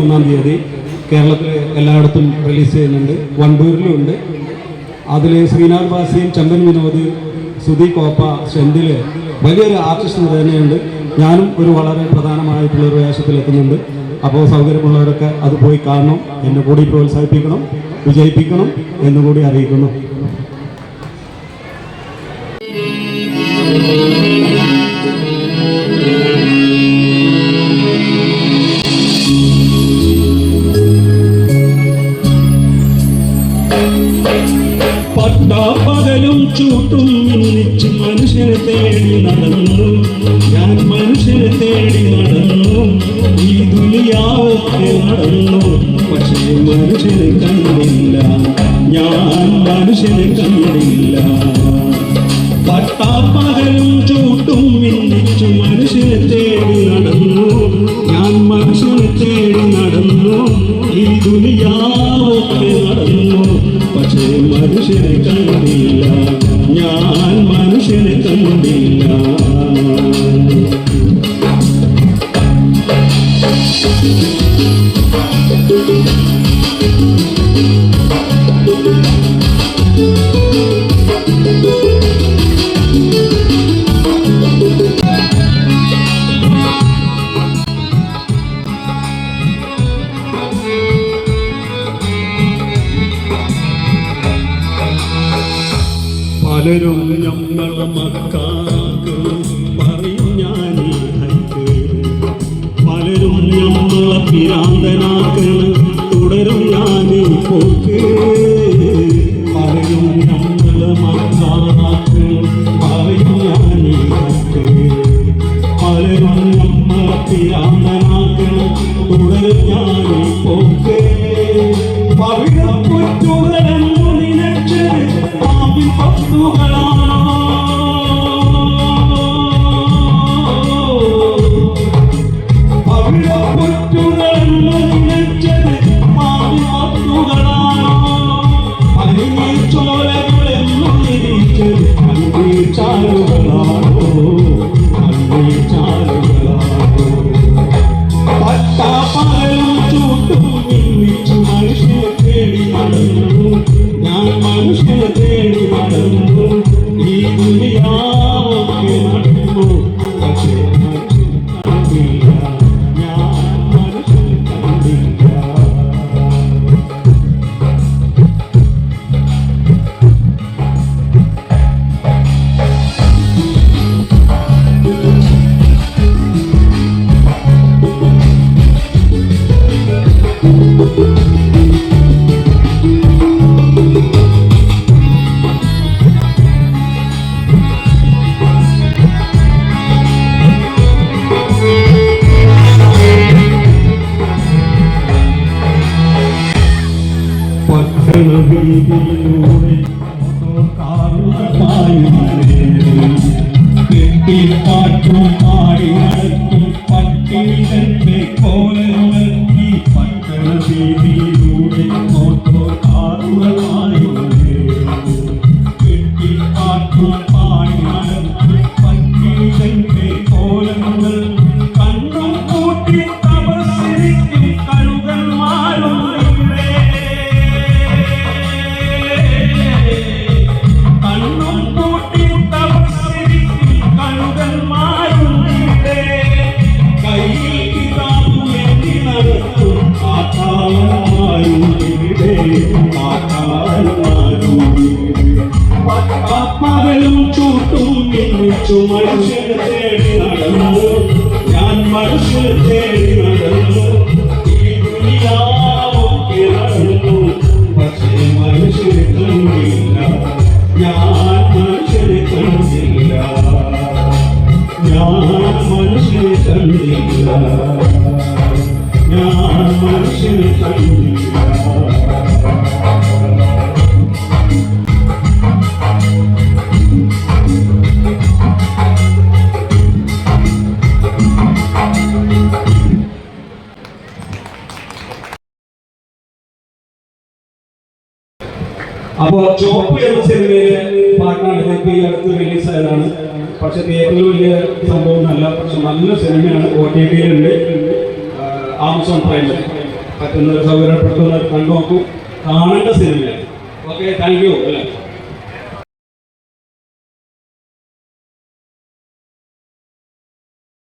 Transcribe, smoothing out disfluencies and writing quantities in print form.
1-ാം തീയതി കേരളത്തിൽ എല്ലായിടത്തും റിലീസ് ചെയ്യുന്നുണ്ട്. വണ്ടൂരിലും ഉണ്ട്. അതിൽ ശ്രീനാഥ് ബാസിയും ചമ്പൻ വിനോദ്, സുധി കോപ്പ, സെന്തില് വലിയൊരു ആർട്ടിസ്റ്റ് തന്നെയുണ്ട്. ഞാനും ഒരു വളരെ പ്രധാനമായിട്ടുള്ളൊരു വേഷത്തിലെത്തുന്നുണ്ട്. അപ്പോൾ സൗകര്യമുള്ളവരൊക്കെ അത് പോയി കാണണം, എന്നെ കൂടി പ്രോത്സാഹിപ്പിക്കണം, വിജയിപ്പിക്കണം എന്നുകൂടി അറിയിക്കുന്നു. പകലും ചൂട്ടും മിന്നിച്ച് മനുഷ്യനെ തേടി നടന്നു, ഞാൻ മനുഷ്യനെ തേടി നടന്നു, ഈ ദുനിയാവൊക്കെ നടന്നു, പക്ഷേ മനുഷ്യനെ കണ്ടില്ല, ഞാൻ മനുഷ്യനെ കണ്ടില്ല. പകലും ചൂട്ടും മിന്നിച്ചു മനുഷ്യനെ തേടി നടന്നു, ഞാൻ മനുഷ്യനെ തേടി നടന്നു, ഈ ദുനിയാവൊക്കെ നടന്നു, പക്ഷേ മനുഷ്യനെ കണ്ടില്ല, ഞാൻ മനുഷ്യനെ കണ്ടില്ല. പലരും ഞങ്ങളെ മക്കാക്ക് പറയും ഞാനീ ഹൈക്ക്, പലരും ഞങ്ങളെ പിരാന്തനാക്കണ് തുടരും ഞാനീ പോക്ക്, പലരും ഞങ്ങളെ മക്കാക്ക് പറയും ഞാനീ ഹൈക്ക്, പലരും ഞങ്ങളെ പിരാന്തനാക്കണ് തുടരും ഞാനീ പോക്ക്. പവിഴപ്പുറ്റുകളെന്നു നിനച്ച് പത്തുകളാണോ, പവിഴപ്പുറ്റുകളെന്നു നിനച്ചത് പത്തുകളാണോ, പതിനീർ ചോലകളെന്നു നിരീച്ചത് അന്തിൽ ചാലുകളാണോ, അന്തിൽ ചാലുകളാണോ. പകലും ചൂട്ടും മിന്നിച്ചു മനുഷ്യനെ തേടി നടന്നു, ഞാൻ മനുഷ്യനെ തേടി നടന്നു, ഈ ദുനിയാവൊക്കെ നടന്നു, പക്ഷേ മനുഷ്യനെ കണ്ടില്ല, ഞാൻ മനുഷ്യനെ കണ്ടില്ല. വീതിയിലൂടെ കെട്ടിപ്പാട്ടും പാടി നടക്കും പട്ടികളുടെ കോലങ്ങൾ, ഈ പട്ടണ വീതിയിലൂടെ ഓട്ടോ കാറുകളായി കെട്ടിപ്പാട്ടും പാടി നടക്കും പട്ടികളുടെ കോലങ്ങൾ, കണ്ണും കൂട്ടി തപസ്സിരിക്കും കഴുകന്മാരും പകലും ചൂട്ടും മിന്നിച്ചു മനുഷ്യനെ തേടി നടന്നു, ഞാൻ മനുഷ്യനെ തേടി നടന്നു, ഈ ദുനിയാവൊക്കെ നടന്നു, പക്ഷേ മനുഷ്യനെ കണ്ടില്ല, ഞാൻ മനുഷ്യനെ കണ്ടില്ല, ഞാൻ മനുഷ്യനെ കണ്ടില്ല, ഞാൻ മനുഷ്യനെ കണ്ടില്ല. അപ്പോൾ ചോപ്പ് എന്ന സിനിമയിലെ പാട്ടാണ് ഈ അടുത്ത് റിലീസായതാണ്. പക്ഷെ തിയേറ്ററിൽ വലിയ സംഭവമൊന്നുമല്ല, പക്ഷെ നല്ല സിനിമയാണ്. OTT-യിലുണ്ട്, ആമസോൺ പ്രൈമിൽ. പറ്റുന്നവർ സൗകര്യപ്പെടുത്തുന്നവർ കണ്ടു നോക്കൂ. കാണേണ്ട സിനിമയാണ്. Okay, thank you.